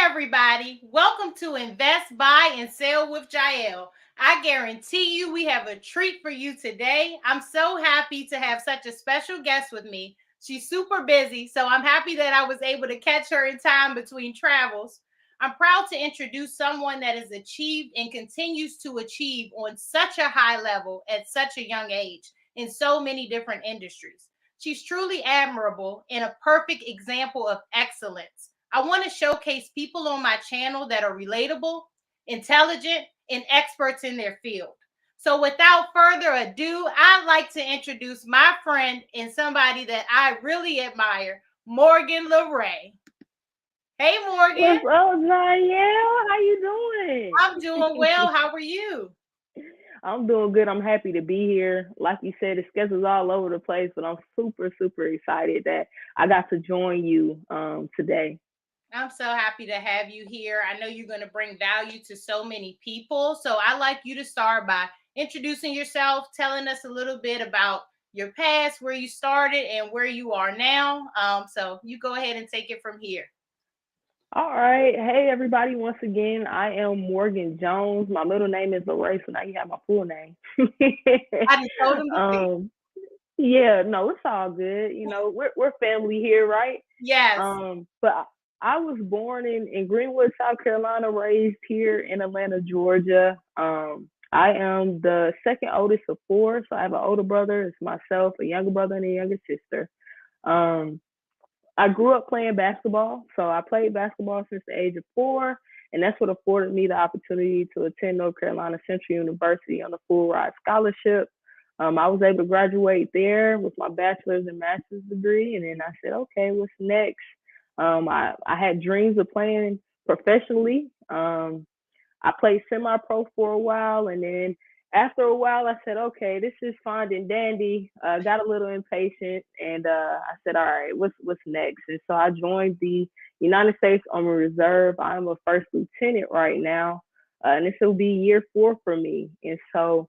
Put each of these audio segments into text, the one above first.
everybody. Welcome to Invest, Buy, and Sell with Jael. I guarantee you we have a treat for you today. I'm so happy to have such a special guest with me. She's super busy, so I'm happy that I was able to catch her in time between travels. I'm proud to introduce someone that has achieved and continues to achieve on such a high level at such a young age in so many different industries. She's truly admirable and a perfect example of excellence. I want to showcase people on my channel that are relatable, intelligent, and experts in their field. So, without further ado, I'd like to introduce my friend and somebody that I really admire, Morgan LeRae. Hey, Morgan. What's up, Jael? How you doing? I'm doing well. How are you? I'm doing good. I'm happy to be here. Like you said, the schedule's all over the place, but I'm super, super excited that I got to join you today. I'm so happy to have you here. I know you're going to bring value to so many people. So I'd like you to start by introducing yourself, telling us a little bit about your past, where you started, and where you are now. So you go ahead and take it from here. All right. Hey, everybody. Once again, I am Morgan Jones. My middle name is Lorraine, so now you have my full name. I just told him to see. um, yeah, no, it's all good. We're family here, right? Yes. But I was born in Greenwood, South Carolina, raised here in Atlanta, Georgia. I am the second oldest of four, so I have an older brother, it's myself, a younger brother, and a younger sister. Um, I grew up playing basketball, so I played basketball since the age of four, and that's what afforded me the opportunity to attend North Carolina Central University on a full ride scholarship. I was able to graduate there with my bachelor's and master's degree, and then I said, okay, what's next? I had dreams of playing professionally. I played semi-pro for a while, and then after a while, I said, okay, this is fine and dandy. Got a little impatient, and I said, all right, what's next? And so I joined the United States Army Reserve. I'm a first lieutenant right now, and this will be year 4 for me. And so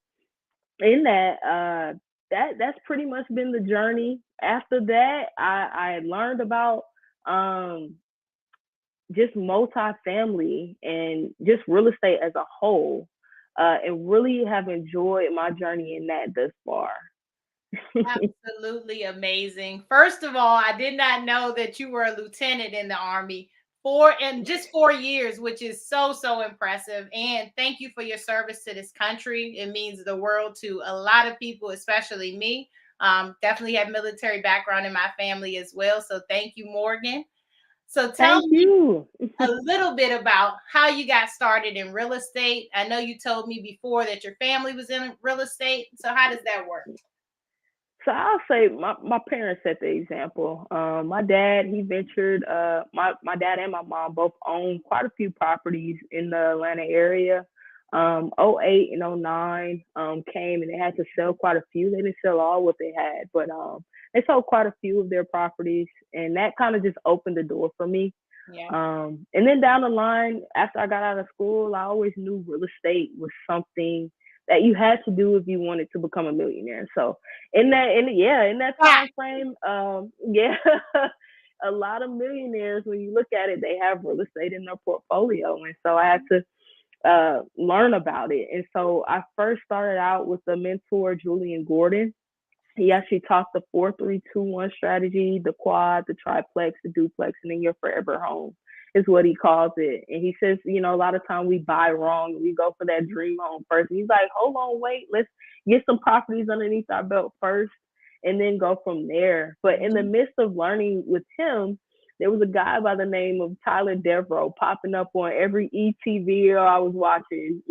in that's pretty much been the journey. After that, I learned about um, just multifamily and just real estate as a whole, and really have enjoyed my journey in that thus far. Absolutely amazing. First of all, I did not know that you were a lieutenant in the Army for in just 4 years, which is so impressive. And thank you for your service to this country. It means the world to a lot of people, especially me. Definitely have military background in my family as well. So thank you, Morgan. So tell Thank me you. a little bit about how you got started in real estate. I know you told me before that your family was in real estate. So how does that work? So I'll say my parents set the example. My dad, he ventured. My dad and my mom both own quite a few properties in the Atlanta area. '08 and '09 came and they had to sell quite a few. They didn't sell all what they had, but they sold quite a few of their properties, and that kind of just opened the door for me. Yeah. And then down the line, after I got out of school, I always knew real estate was something that you had to do if you wanted to become a millionaire. So in that Yeah. time frame, yeah, a lot of millionaires, when you look at it, they have real estate in their portfolio, and so I had to learn about it. And so I first started out with the mentor Julian Gordon. He actually taught the 4-3-2-1 strategy, the quad, the triplex, the duplex, and then your forever home is what he calls it. And he says, a lot of time we buy wrong. We go for that dream home first. And he's like, hold on, wait, let's get some properties underneath our belt first and then go from there. But in the midst of learning with him, there was a guy by the name of Tyler Devereaux popping up on every ETV I was watching,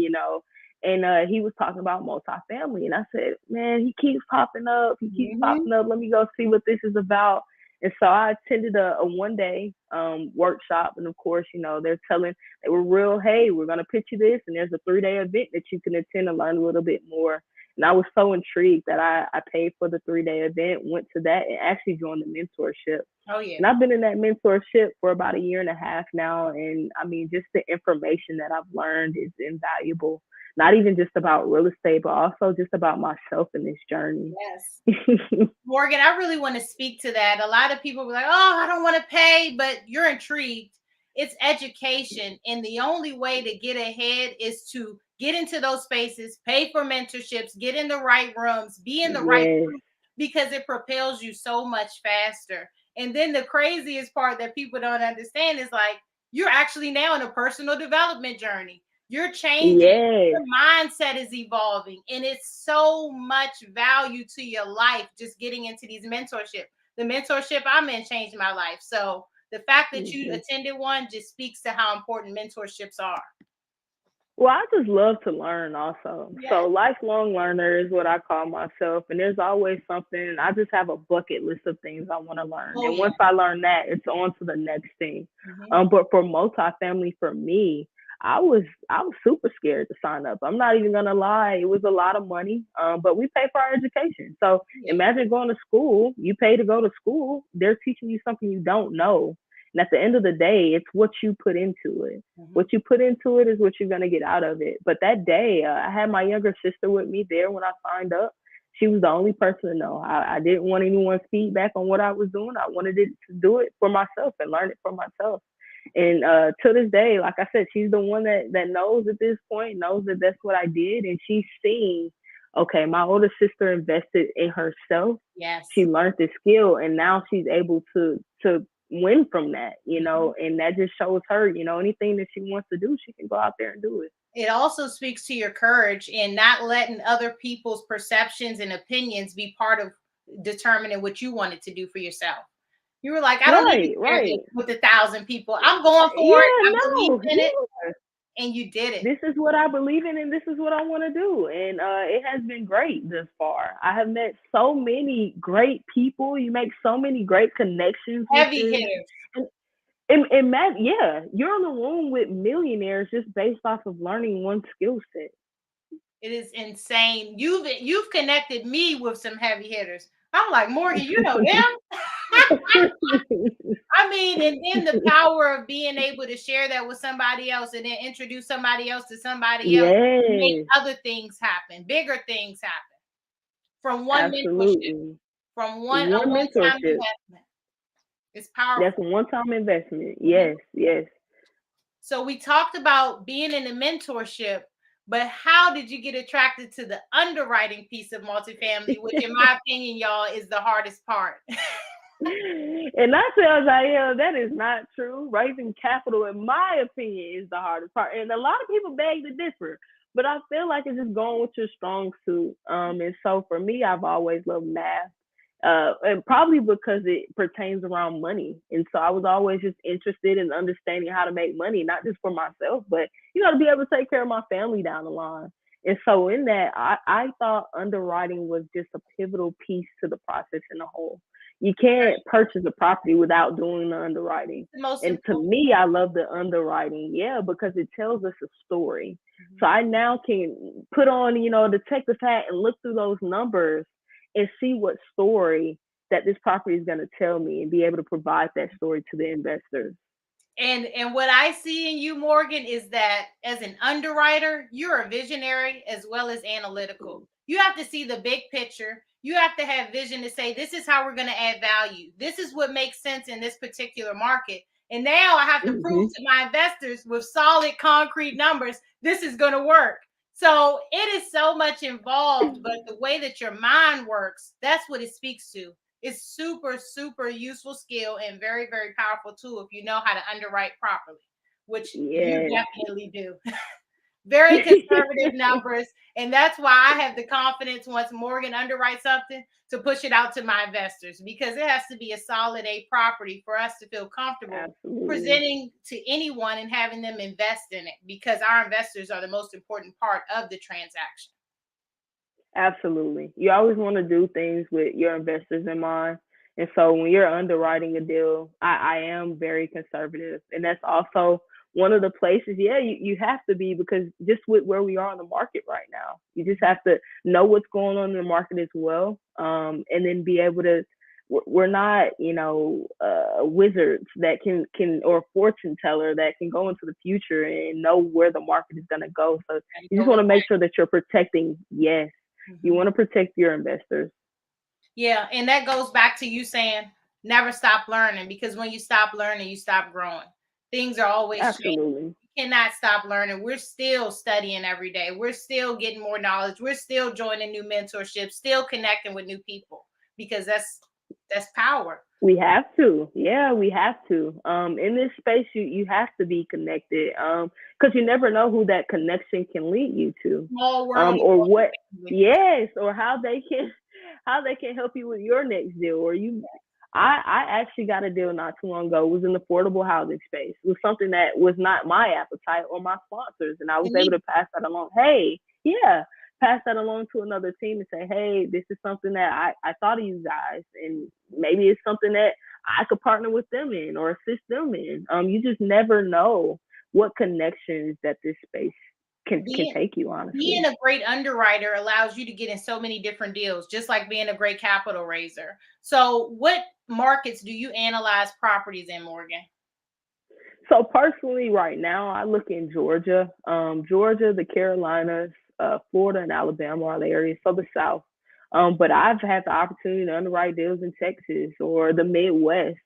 and he was talking about multifamily. And I said, man, he keeps popping up. He keeps Mm-hmm. popping up. Let me go see what this is about. And so I attended a 1 day workshop. And of course, they were real, hey, we're going to pitch you this. And there's a 3-day event that you can attend and learn a little bit more. And I was so intrigued that I paid for the 3-day event, went to that, and actually joined the mentorship. Oh yeah. And I've been in that mentorship for about a year and a half now. And I mean, just the information that I've learned is invaluable. Not even just about real estate, but also just about myself in this journey. Yes. Morgan, I really want to speak to that. A lot of people were like, oh, I don't want to pay, but you're intrigued. It's education. And the only way to get ahead is to get into those spaces, pay for mentorships, get in the right rooms, be in the right Yes. group, because it propels you so much faster. And then the craziest part that people don't understand is like, you're actually now in a personal development journey. You're changing, Yes. your mindset is evolving, and it's so much value to your life just getting into these mentorship. The mentorship I'm in changed my life. So the fact that you Mhm. attended one just speaks to how important mentorships are. Well, I just love to learn also. Yes. So lifelong learner is what I call myself. And there's always something. I just have a bucket list of things I want to learn. Oh And yeah. once I learn that, it's on to the next thing. Hmm. But for multifamily, for me, I was super scared to sign up. I'm not even gonna lie. It was a lot of money. But we pay for our education. So Yeah. imagine going to school. You pay to go to school. They're teaching you something you don't know. And at the end of the day, it's what you put into it. Hmm. What you put into it is what you're going to get out of it. But that day, I had my younger sister with me there when I signed up. She was the only person to know. I didn't want anyone's feedback on what I was doing. I wanted it to do it for myself and learn it for myself. And to this day, like I said, she's the one that knows at this point, knows that that's what I did. And she's seen, okay, my older sister invested in herself. She Yes. learned the skill, and now she's able to win from that, Mhm. and that just shows her, anything that she wants to do, she can go out there and do it. It also speaks to your courage in not letting other people's perceptions and opinions be part of determining what you wanted to do for yourself. You were like, I don't need to Right, share this right. with 1,000 people. I'm going for it. Yeah, I believe no, in it, yeah. and you did it. This is what I believe in, and this is what I want to do. And it has been great thus far. I have met so many great people. You make so many great connections with Heavy this. hitters. And, and Matt, yeah, you're in the room with millionaires just based off of learning one skill set. It is insane. You've connected me with some heavy hitters. I'm like, Morgan, you know them? I mean, and then the power of being able to share that with somebody else and then introduce somebody else to somebody else, make Yes, other things happen, bigger things happen from one mentorship, absolutely. from a One one-time mentorship. investment. It's That's a powerful. one-time investment. Mhm. Yes, yes. So we talked about being in a mentorship, but how did you get attracted to the underwriting piece of multifamily, which in my opinion, y'all, is the hardest part? And I tell Jael that is not true. Raising capital, in my opinion, is the hardest part. And a lot of people beg to differ, but I feel like it's just going with your strong suit. And so for me, I've always loved math. And probably because it pertains around money. And so I was always just interested in understanding how to make money, not just for myself, but to be able to take care of my family down the line. And so in that, I thought underwriting was just a pivotal piece to the process in a whole. You can't purchase a property without doing the underwriting. The most And to important. me, I love the underwriting, yeah, because it tells us a story. So Mhm. I now can put on, detective hat and look through those numbers and see what story that this property is going to tell me and be able to provide that story to the investors. And what I see in you, Morgan, is that as an underwriter, you're a visionary as well as analytical. You have to see the big picture. You have to have vision to say, this is how we're going to add value. This is what makes sense in this particular market. And now I have to prove Mm-hmm. to my investors with solid concrete numbers, this is going to work. So it is so much involved, but the way that your mind works, that's what it speaks to. It's super, super useful skill and very, very powerful tool if you know how to underwrite properly, which you Yes. definitely do. Very conservative numbers. And that's why I have the confidence once Morgan underwrites something to push it out to my investors, because it has to be a solid A property for us to feel comfortable Absolutely. presenting to anyone and having them invest in it, because our investors are the most important part of the transaction. Absolutely. You always want to do things with your investors in mind. And so when you're underwriting a deal, I am very conservative. And that's also one of the places, yeah, you have to be, because just with where we are in the market right now, you just have to know what's going on in the market as well. And then be able to, we're not, wizards that can, or fortune teller that can go into the future and know where the market is going to go. So And you just go want with to make sure that you're protecting, yes, that. you Mhm. want to protect your investors. Yeah, and that goes back to you saying never stop learning, because when you stop learning, you stop growing. Things are always changing. Absolutely. We cannot stop learning. We're still studying every day. We're still getting more knowledge. We're still joining new mentorships, still connecting with new people because that's power. We have to. Yeah, we have to. In this space, you have to be connected. Because you never know who that connection can lead you to. Small world. Or what, yes, or how they can how they can help you with your next deal. Or you I actually got a deal not too long ago. It was in the affordable housing space. It was something that was not my appetite or my sponsors. And I was able to pass that along. Hey, yeah, pass that along to another team and say, hey, this is something that I thought of you guys, and maybe it's something that I could partner with them in or assist them in. You just never know what connections that this space can being take you, being honestly. a great underwriter allows you to get in so many different deals, just like being a great capital raiser. So, what markets do you analyze properties in, Morgan? So personally, right now, I look in Georgia, Georgia, the Carolinas, Florida, and Alabama are the areas, so the South. But I've had the opportunity to underwrite deals in Texas or the Midwest,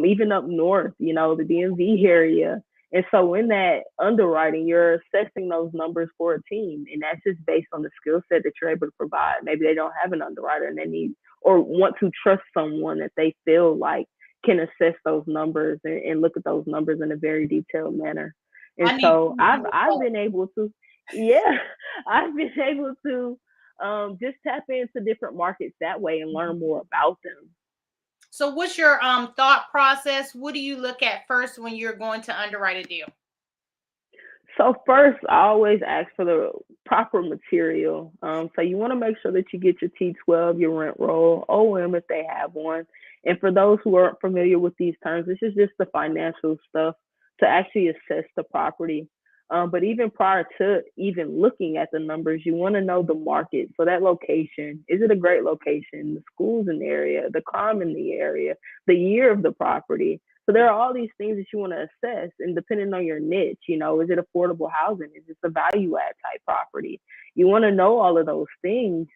even up north, the DMV area. And so in that underwriting, you're assessing those numbers for a team, and that's just based on the skill set that you're able to provide. Maybe they don't have an underwriter and they need or want to trust someone that they feel like can assess those numbers and look at those numbers in a very detailed manner. And I need so you I've to been able to, yeah, I've been able to just tap into different markets that way and learn more about them. So, what's your thought process? What do you look at first when you're going to underwrite a deal? So first, I always ask for the proper material. So you want to make sure that you get your T12, your rent roll, OM if they have one. And for those who aren't familiar with these terms, this is just the financial stuff to actually assess the property. But even prior to even looking at the numbers, you want to know the market. So that location, is it a great location? The schools in the area, the crime in the area, the year of the property. So there are all these things that you want to assess, and depending on your niche, is it affordable housing? Is it a value add type property? You want to know all of those things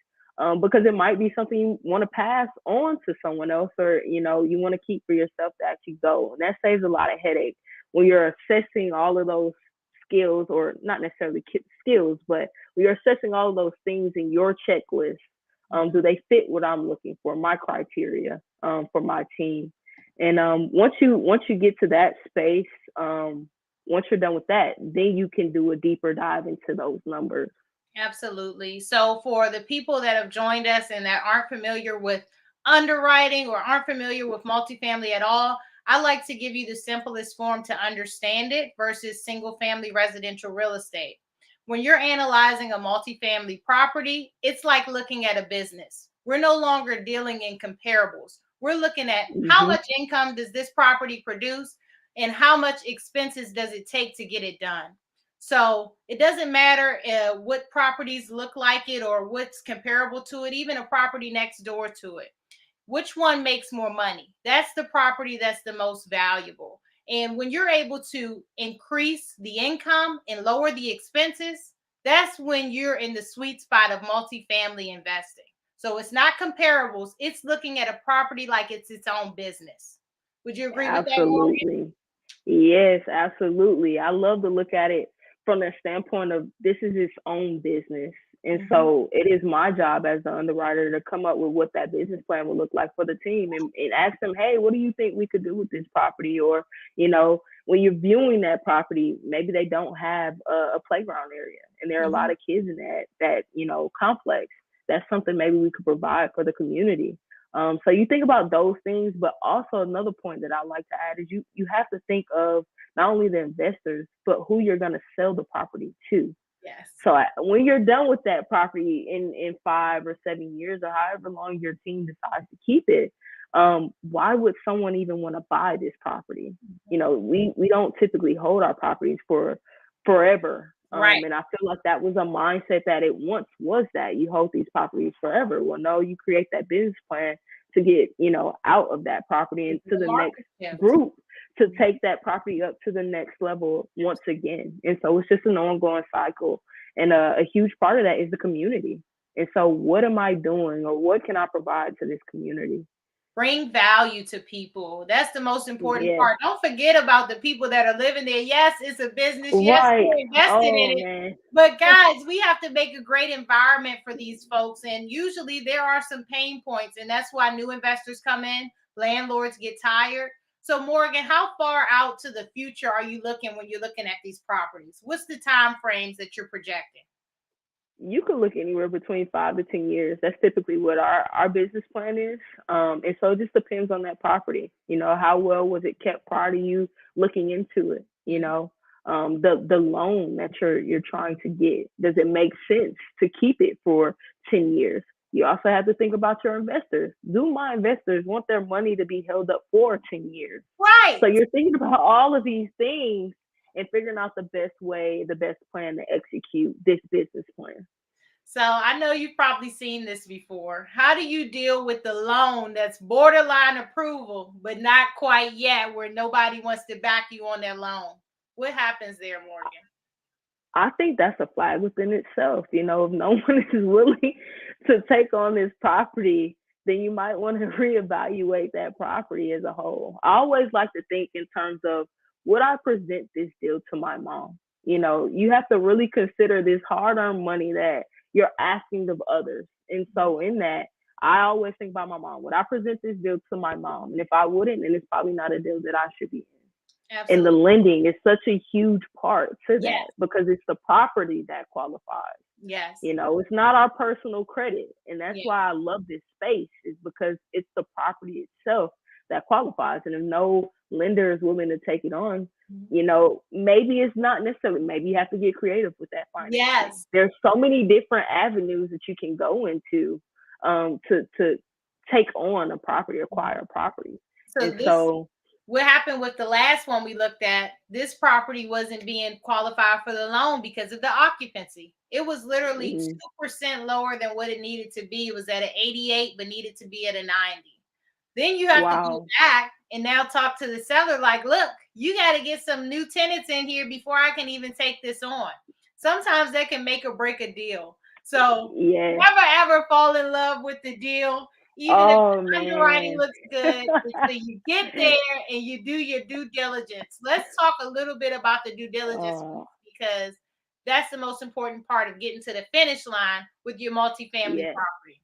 because it might be something you want to pass on to someone else, or you want to keep for yourself to actually go, and that saves a lot of headache when you're assessing all of those skills, or not necessarily skills, but when you're assessing all of those things in your checklist. Do they fit what I'm looking for, my criteria for my team? And once you get to that space, once you're done with that, then you can do a deeper dive into those numbers. Absolutely. So, for the people that have joined us and that aren't familiar with underwriting or aren't familiar with multifamily at all, I like to give you the simplest form to understand it versus single family residential real estate. When you're analyzing a multifamily property, it's like looking at a business. We're no longer dealing in comparables. We're looking at how Hmm. much income does this property produce and how much expenses does it take to get it done. So it doesn't matter what properties look like it or what's comparable to it, even a property next door to it. Which one makes more money? That's the property that's the most valuable. And when you're able to increase the income and lower the expenses, that's when you're in the sweet spot of multifamily investing. So it's not comparables, it's looking at a property like it's its own business. Would you agree with that, Morgan? Absolutely. Yes, absolutely. I love to look at it from the standpoint of this is its own business. And Mhm. so it is my job as the underwriter to come up with what that business plan will look like for the team, and ask them, hey, what do you think we could do with this property? Or, when you're viewing that property, maybe they don't have a playground area and there are a lot Mhm. of kids in that complex. That's something maybe we could provide for the community. So you think about those things, but also another point that I like to add is you have to think of not only the investors, but who you're going to sell the property to. Yes. So when you're done with that property in 5 or 7 years, or however long your team decides to keep it, why would someone even want to buy this property? We don't typically hold our properties for forever. Right. And I feel like that was a mindset that it once was, that you hold these properties forever. Well, no, you create that business plan to get out of that property and It's to the the next market shift. group, to take that property up to the next level once again. And so it's just an ongoing cycle. And a huge part of that is the community. And so what am I doing, or what can I provide to this community? Bring value to people. That's the most important Yeah. part. Don't forget about the people that are living there. Yes, it's a business. Yes, Right. we're invested in Oh it. man. But guys, we have to make a great environment for these folks. And usually there are some pain points. And that's why new investors come in, landlords get tired. So Morgan, how far out to the future are you looking when you're looking at these properties? What's the time frames that you're projecting? You could look anywhere between 5 to 10 years. That's typically what our business plan is. And so it just depends on that property. How well was it kept prior to you looking into it? The loan that you're trying to get, does it make sense to keep it for 10 years? You also have to think about your investors. Do my investors want their money to be held up for 10 years? So Right. you're thinking about all of these things and figuring out the best way, the best plan to execute this business plan. So I know you've probably seen this before. How do you deal with the loan that's borderline approval, but not quite yet, where nobody wants to back you on their loan? What happens there, Morgan? I think that's a flag within itself. If no one is willing to take on this property, then you might want to reevaluate that property as a whole. I always like to think in terms of, would I present this deal to my mom? You have to really consider this hard earned money that you're asking of others. And so in that, I always think about my mom. Would I present this deal to my mom? And if I wouldn't, then it's probably not a deal that I should be in. And the Absolutely. lending is such a huge part to Yes. that because it's the property that qualifies. Yes. It's not our personal credit. And that's Yeah. why I love this space, is because it's the property itself that qualifies. And if no lender is willing to take it on, maybe it's not necessarily, maybe you have to get creative with that financing. Yes. There's so many different avenues that you can go into to take on a property, acquire a property. So And this so, what happened with the last one we looked at, this property wasn't being qualified for the loan because of the occupancy. It was literally mm, 2% lower than what it needed to be. It was at an 88, but needed to be at a 90. Then you have to go wow. back and now talk to the seller like, look, you got to get some new tenants in here before I can even take this on. Sometimes that can make or break a deal. So Yeah. never ever fall in love with the deal, even if Oh the underwriting man. looks good, until you get there and you do your due diligence. Let's talk a little bit about the due diligence Oh, because that's the most important part of getting to the finish line with your multifamily yeah. property.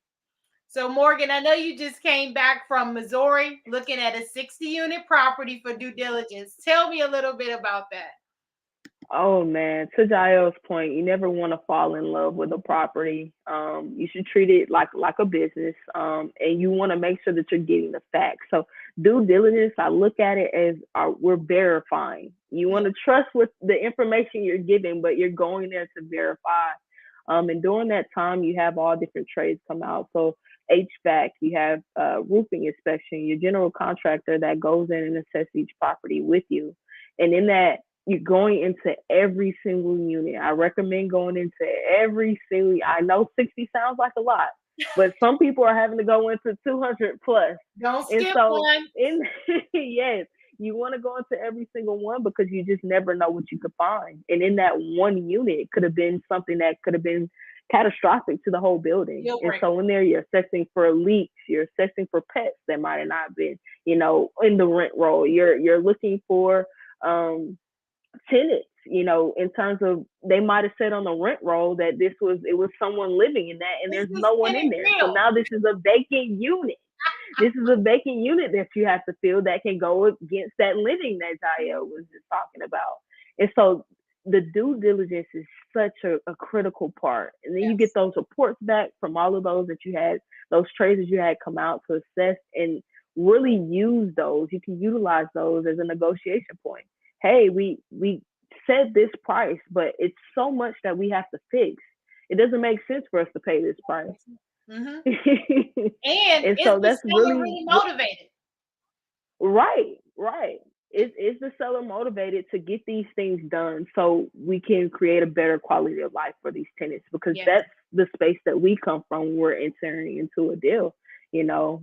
So, Morgan, I know you just came back from Missouri looking at a 60-unit property for due diligence. Tell me a little bit about that. Oh man, to Jael's point, you never want to fall in love with a property. You should treat it like a business, and you want to make sure that you're getting the facts. So due diligence, I look at it as we're verifying. You want to trust with the information you're giving, but you're going there to verify. And during that time, you have all different trades come out. So HVAC, you have roofing inspection, your general contractor that goes in and assess each property with you, and in that you're going into every single unit. I recommend going into every single. I know 60 sounds like a lot, but some people are having to go into 200 plus. Don't And skip so, one. in yes, you want to go into every single one because you just never know what you could find. And in that one unit, it could have been something that could have been catastrophic to the whole building. Deal And breaker. so in there, you're assessing for leaks, you're assessing for pets that might have not been, in the rent roll. You're looking for tenants, in terms of, they might have said on the rent roll that it was someone living in that, and Is there's this no one in tenant there. So real? now this is a vacant unit. This is a vacant unit that you have to fill that can go against that living that Jael was just talking about. And so the due diligence is such a critical part. And then you get Yes. those reports back from all of those that you had, those trades that you had come out to assess, and really use those. You can utilize those as a negotiation point. Hey, we said this price, but it's so much that we have to fix. It doesn't make sense for us to pay this price. Mm-hmm. And And is so the that's seller really really motivated? right, right. Is the seller motivated to get these things done so we can create a better quality of life for these tenants? Because Yes. that's the space that we come from when we're entering into a deal, you know.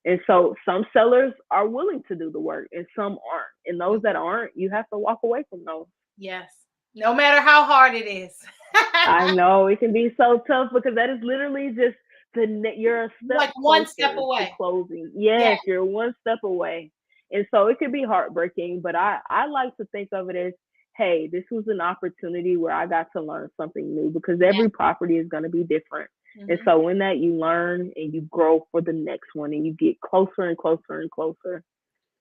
And so some sellers are willing to do the work and some aren't. And those that aren't, you have to walk away from those. Yes. No matter how hard it is. I know it can be so tough because that is literally just you're a step Like one step closer to away. closing. Yeah. Yes, you're one step away. And so it could be heartbreaking, but I like to think of it as, hey, this was an opportunity where I got to learn something new, because Yeah. every property is going to be different. And Mm-hmm. so in that, you learn and you grow for the next one, and you get closer and closer and closer.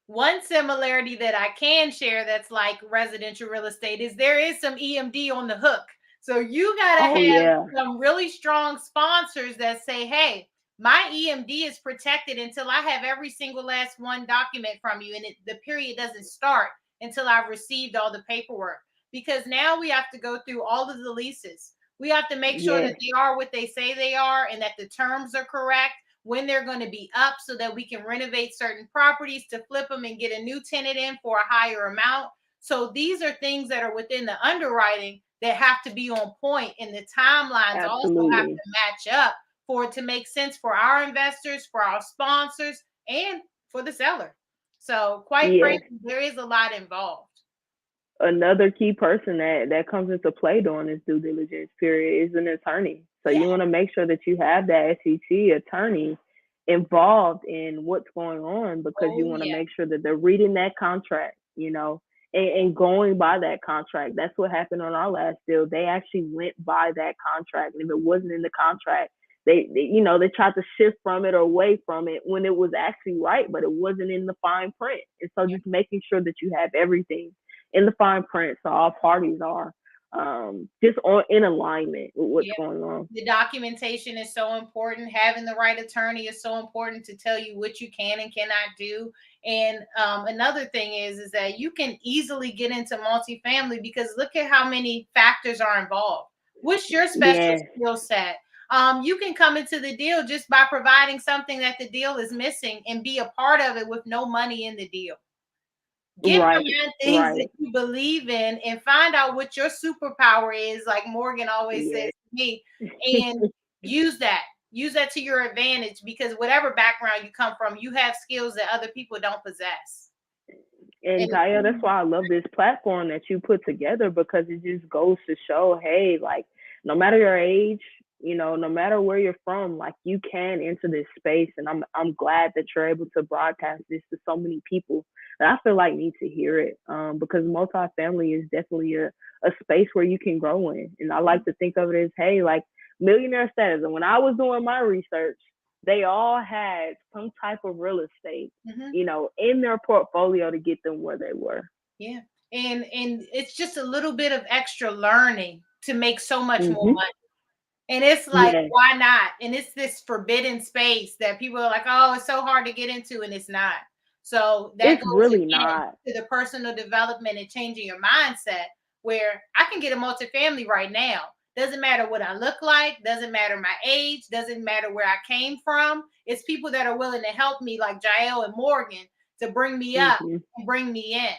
One similarity that I can share that's like residential real estate is there is some EMD on the hook. So you got to Oh have yeah. some really strong sponsors that say, hey, my EMD is protected until I have every single last one document from you. And the period doesn't start until I've received all the paperwork. Because now we have to go through all of the leases. We have to make sure that Yes, they are what they say they are and that the terms are correct, when they're going to be up, so that we can renovate certain properties to flip them and get a new tenant in for a higher amount. So these are things that are within the underwriting that have to be on point, and the timelines also have absolutely. to match up for it to make sense for our investors, for our sponsors, and for the seller. So quite Yes. frankly, there is a lot involved. Another key person that comes into play during this due diligence period is an attorney. So Yeah. you want to make sure that you have that SEC attorney involved in what's going on, because you Oh want to yeah. make sure that they're reading that contract, and going by that contract. That's what happened on our last deal. They actually went by that contract, and if it wasn't in the contract, they tried to shift from it or away from it when it was actually right, but it wasn't in the fine print. And so just making sure that you have everything in the fine print, so all parties are just in alignment with what's Yeah. going on. The documentation is so important. Having the right attorney is so important to tell you what you can and cannot do. And another thing is that you can easily get into multifamily because look at how many factors are involved. What's your special Yes, skill set? You can come into the deal just by providing something that the deal is missing and be a part of it with no money in the deal. Get right, behind things that right. you believe in and find out what your superpower is, like Morgan always says Yes. to me, and use that. Use that to your advantage because whatever background you come from, you have skills that other people don't possess. And And Gaia, that's why I love this platform that you put together, because it just goes to show, hey, like, no matter your age, no matter where you're from, like, you can enter this space. And I'm glad that you're able to broadcast this to so many people that I feel like need to hear it. Because multifamily is definitely a space where you can grow in. And I like to think of it as, hey, like, millionaire status. And when I was doing my research, they all had some type of real estate, mm-hmm. In their portfolio to get them where they were. Yeah. And it's just a little bit of extra learning to make so much more Hmm. money. And it's like, Yes, why not? And it's this forbidden space that people are like, oh, it's so hard to get into, and it's not. So that it's goes really again not. to the personal development and changing your mindset, where I can get a multifamily right now. Doesn't matter what I look like, doesn't matter my age, doesn't matter where I came from. It's people that are willing to help me, like Jael and Morgan, to bring me up Hmm. and bring me in,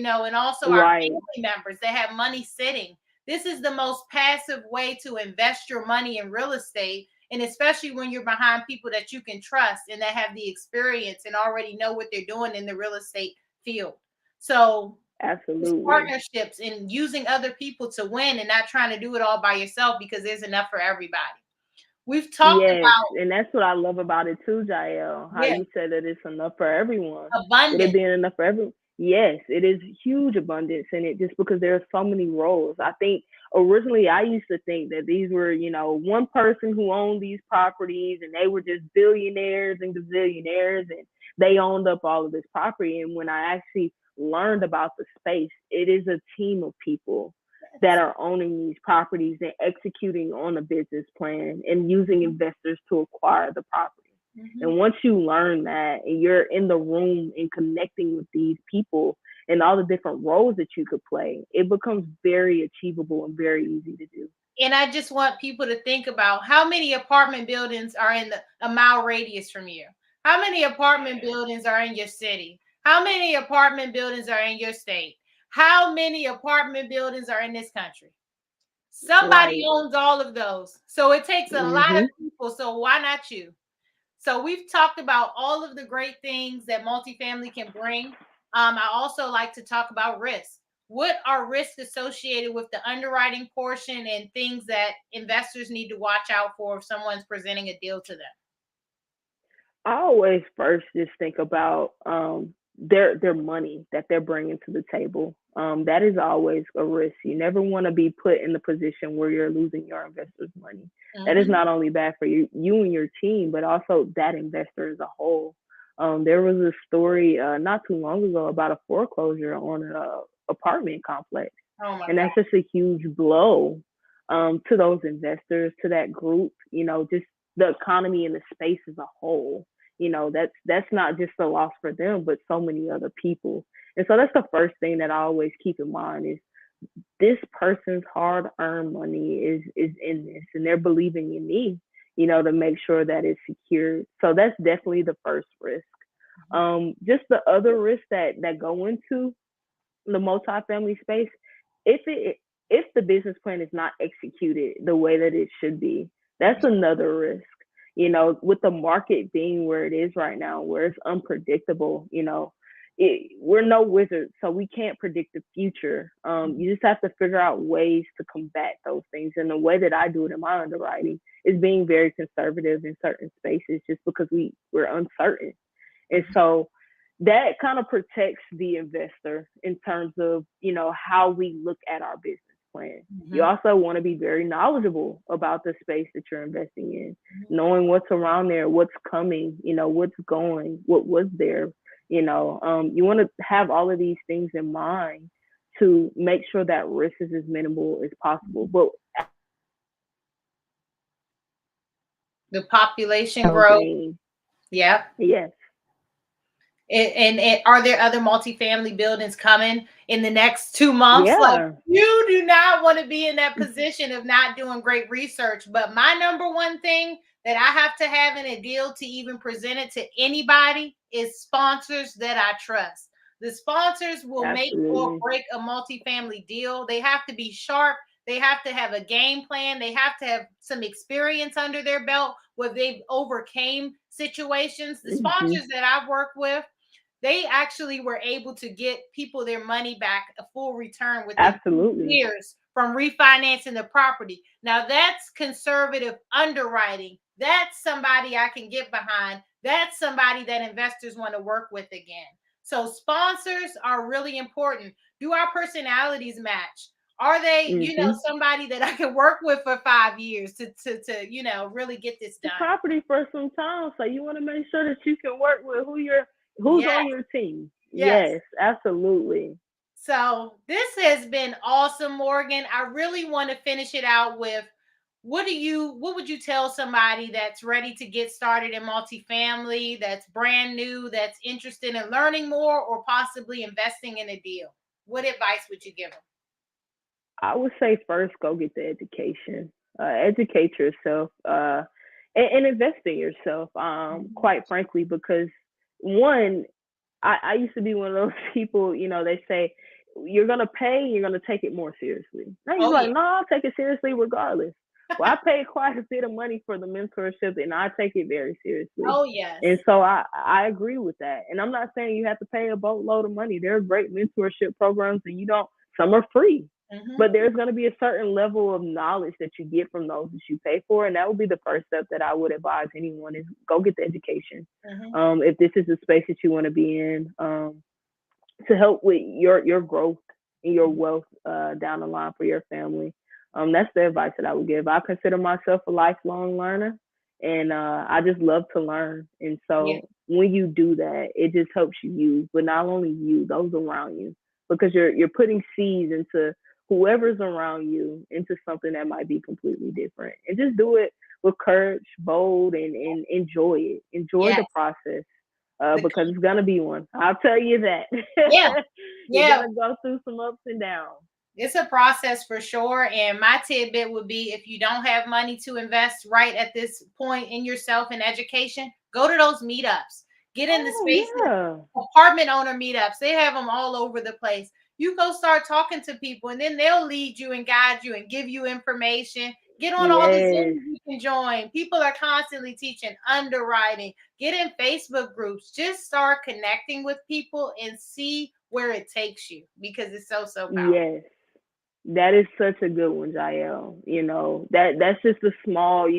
and also our Right. family members that have money sitting. This is the most passive way to invest your money in real estate. And especially when you're behind people that you can trust and that have the experience and already know what they're doing in the real estate field. So it's Absolutely. partnerships and using other people to win and not trying to do it all by yourself because there's enough for everybody. We've talked Yes, about, and that's what I love about it too, Jael. How yeah, you said that it's enough for everyone. With it abundance. being enough for everyone, yes, it is huge abundance in it. Just because there are so many roles. I think originally I used to think that these were, one person who owned these properties, and they were just billionaires and gazillionaires, and they owned up all of this property. And when I actually learned about the space, it is a team of people that are owning these properties and executing on a business plan and using investors to acquire the property. Mm-hmm. And once you learn that and you're in the room and connecting with these people and all the different roles that you could play, it becomes very achievable and very easy to do. And I just want people to think about how many apartment buildings are in a mile radius from you. How many apartment buildings are in your city? How many apartment buildings are in your state? How many apartment buildings are in this country? Somebody Right. owns all of those. So it takes a lot of Mhm. people. So why not you? So we've talked about all of the great things that multifamily can bring. I also like to talk about risk. what are risks associated with the underwriting portion and things that investors need to watch out for if someone's presenting a deal to them? I always first just think about their money that they're bringing to the table. That is always a risk. You never want to be put in the position where you're losing your investors' money. That is Mm-hmm. not only bad for you and your team, but also that investor as a whole. There was a story not too long ago about a foreclosure on an apartment complex, Oh my and God. that's just a huge blow to those investors, to that group. Just the economy and the space as a whole. That's not just a loss for them, but so many other people. And so that's the first thing that I always keep in mind is this person's hard earned money is in this, and they're believing in me, to make sure that it's secured. So that's definitely the first risk. Just the other risks that go into the multifamily space, if it if the business plan is not executed the way that it should be, that's Mhm. another risk. With the market being where it is right now, where it's unpredictable, we're no wizards, so we can't predict the future. You just have to figure out ways to combat those things. And the way that I do it in my underwriting is being very conservative in certain spaces, just because we're uncertain. And Mhm. so that kind of protects the investor in terms of, how we look at our business plan. You Mhm. also want to be very knowledgeable about the space that you're investing in, Mhm. knowing what's around there, what's coming, what's going, what was there. You want to have all of these things in mind to make sure that risk is as minimal as possible. But The population growth. housing, Yep. yes, And are there other multifamily buildings coming in the next 2 months? Like, yeah, you do not want to be in that position of not doing great research. But my number one thing that I have to have in a deal to even present it to anybody is sponsors that I trust. The sponsors will make or absolutely. break a multifamily deal. They have to be sharp. They have to have a game plan. They have to have some experience under their belt where they've overcame situations. The Hmm. sponsors that I've worked with, they actually were able to get people their money back, a full return within Absolutely. years from refinancing the property. Now that's conservative underwriting. That's somebody I can get behind. That's somebody that investors want to work with again. So sponsors are really important. Do our personalities match? Are they, Hmm. somebody that I can work with for 5 years to really get this The done? property for some time, so you want to make sure that you can work with who's Yes, on your team. yes. Yes, absolutely. So this has been awesome, Morgan. I really want to finish it out with what would you tell somebody that's ready to get started in multifamily, that's brand new, that's interested in learning more or possibly investing in a deal? What advice would you give them? I would say first go get the education. Educate yourself, and invest in yourself. Mhm. Quite frankly, because one, I used to be one of those people, they say you're gonna pay, you're gonna take it more seriously. Now you're Oh like, yeah. no, I'll take it seriously regardless. Well, I paid quite a bit of money for the mentorship, and I take it very seriously. Oh And yes. so I agree with that. And I'm not saying you have to pay a boatload of money. There are great mentorship programs, and some are free, Hmm. but there's going to be a certain level of knowledge that you get from those that you pay for, and that would be the first step that I would advise anyone is go get the education. Hmm. If this is the space that you want to be in, to help with your growth and your wealth down the line for your family. That's the advice that I would give. I consider myself a lifelong learner, and I just love to learn. And Yeah. so when you do that, it just helps you, but not only you, those around you, because you're putting seeds into whoever's around you into something that might be completely different. And just do it with courage, bold, and enjoy it. Enjoy Yes. the process, The, because it's gonna be one. I'll tell you that. yeah. You're Yeah. gonna go through some ups and downs. It's a process for sure. And my tidbit would be, if you don't have money to invest right at this point in yourself and education, go to those meetups. Get in the Oh spaces, yeah. apartment owner meetups. They have them all over the place. You go start talking to people, and then they'll lead you and guide you and give you information. Get on all the Yes. Zooms you can join. People are constantly teaching underwriting. Get in Facebook groups. Just start connecting with people and see where it takes you because it's so, so powerful. Yes. That is such a good one, Jael. That's just a small,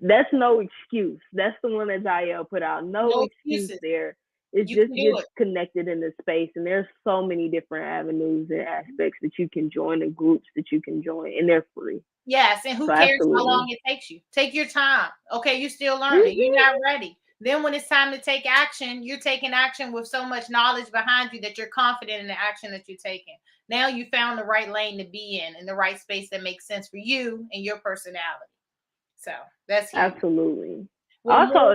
that's no excuse. That's the one that Jael put out. No No excuse excuses. there. It's You just can do get it. connected in the space. And there's so many different avenues and aspects that you can join and groups that you can join, and they're free. Yes, and who So cares how absolutely. long it takes you? Take your time. Okay, you're still learning. You're Mhm. not ready. Then when it's time to take action, you're taking action with so much knowledge behind you that you're confident in the action that you're taking. Now you found the right lane to be in the right space that makes sense for you and your personality. So that's huge. Absolutely. Well, Also, more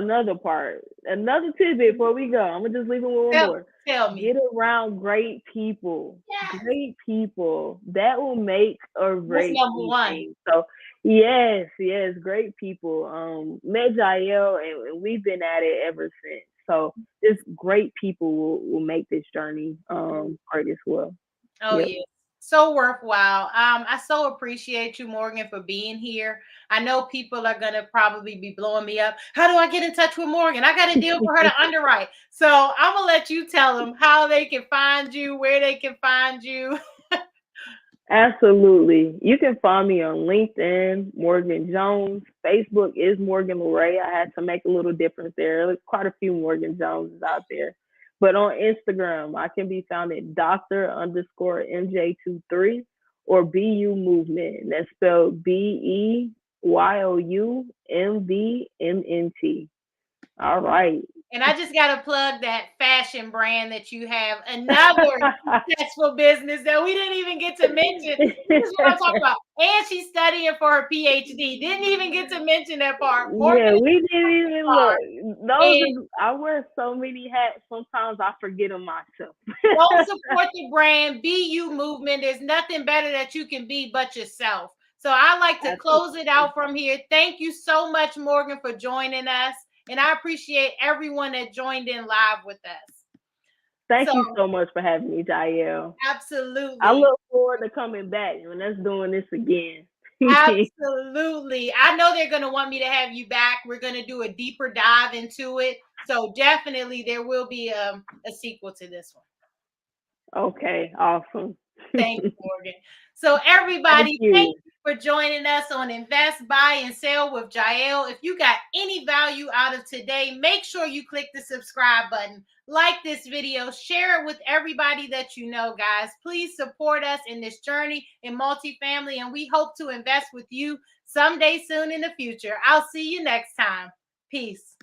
another tidbit before we go. I'm gonna just leave it with one tell, more. tell me. Get around great people. Yes. Great people. That will make or That's break number one. anything. So yes, yes, great people. Met Jael, and we've been at it ever since. So just great people will make this journey great as well. Oh Yep. yeah. So worthwhile. I so appreciate you, Morgan, for being here. I know people are gonna probably be blowing me up. How do I get in touch with Morgan? I got a deal for her to underwrite. So I'm gonna let you tell them how they can find you, where they can find you. Absolutely. You can find me on LinkedIn, Morgan Jones. Facebook is Morgan Lorray. I had to make a little difference there. There's quite a few Morgan Joneses out there. But on Instagram, I can be found at Dr. underscore MJ23 or BU Movement. That's spelled BEYOUMVMNT. All right. And I just got to plug that fashion brand that you have. Another successful business that we didn't even get to mention. This is what I'm talking about. And she's studying for her PhD. Didn't even get to mention that part. Morgan Yeah, is we didn't even smart. look. And I wear so many hats. Sometimes I forget them myself. go support the brand. Be you movement. There's nothing better that you can be but yourself. So I like to close it Absolutely. out from here. Thank you so much, Morgan, for joining us. And I appreciate everyone that joined in live with us. So Thank you so much for having me, Jael. I absolutely. look forward to coming back when us doing this again. Absolutely. I know they're going to want me to have you back. We're going to do a deeper dive into it. So definitely there will be a sequel to this one. Okay, awesome. Thank you, Morgan. So Thank everybody, thank you. you for joining us on Invest, Buy, and Sell with Jael. If you got any value out of today, make sure you click the subscribe button, like this video, share it with everybody that you know, guys. Please support us in this journey in multifamily, and we hope to invest with you someday soon in the future. I'll see you next time. Peace.